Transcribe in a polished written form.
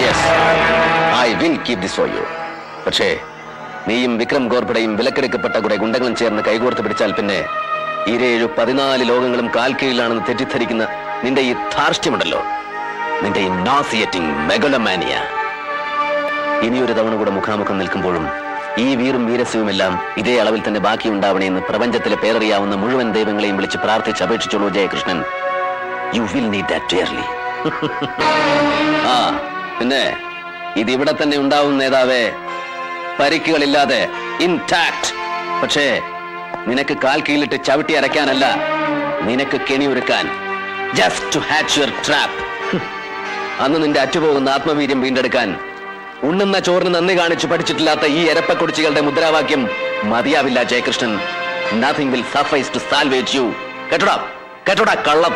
Yes, I will keep this for you. പക്ഷേ നീയും വിക്രം ഗോർപടയും വിലക്കെടുക്കപ്പെട്ട കുറെ ഗുണ്ടകളും ചേർന്ന് കൈകോർത്ത് പിടിച്ചാൽ പിന്നെ 14 ലോകങ്ങളും കാൽക്കീഴിലാണെന്ന് തെറ്റിദ്ധരിക്കുന്ന നിന്റെ ഈ ധാർഷ്ട്യമുണ്ടല്ലോ, നിന്റെ ഈ nauseating മെഗലോമാനിയ, ഇനിയൊരു തവണ കൂടെ മുഖാമുഖം നിൽക്കുമ്പോഴും ഈ വീറും വീരസ്യവുമെല്ലാം ഇതേ അളവിൽ തന്നെ ബാക്കിയുണ്ടാവണമെന്ന് പ്രപഞ്ചത്തിലെ പേരറിയാവുന്ന മുഴുവൻ ദൈവങ്ങളെയും വിളിച്ച് പ്രാർത്ഥിച്ച് അപേക്ഷിച്ചോളൂ Jayakrishnan. You will need that dearly. ആ പിന്നെ ഇതിവിടെ തന്നെ ഉണ്ടാവും നേതാവേ, പരിക്കുകളില്ലാതെ ഇൻടാക്ട്. പക്ഷേ നിനക്ക് കാൽ കീഴിലിട്ട് ചവിട്ടി അരയ്ക്കാനല്ല, നിനക്ക് കെണിയൊരുക്കാൻ. Just to hatch your trap. അന്ന് നിന്റെ അറ്റുപോകുന്ന ആത്മവീര്യം വീണ്ടെടുക്കാൻ ഉണ്ണുന്ന ചോറിന് നന്ദി കാണിച്ചു പഠിച്ചിട്ടില്ലാത്ത ഈ എരപ്പക്കൊടിച്ചികളുടെ മുദ്രാവാക്യം മതിയാവില്ല Jayakrishnan. Nothing will suffice to salvage you. കേട്ടോടാ കേട്ടോടാ കള്ളം.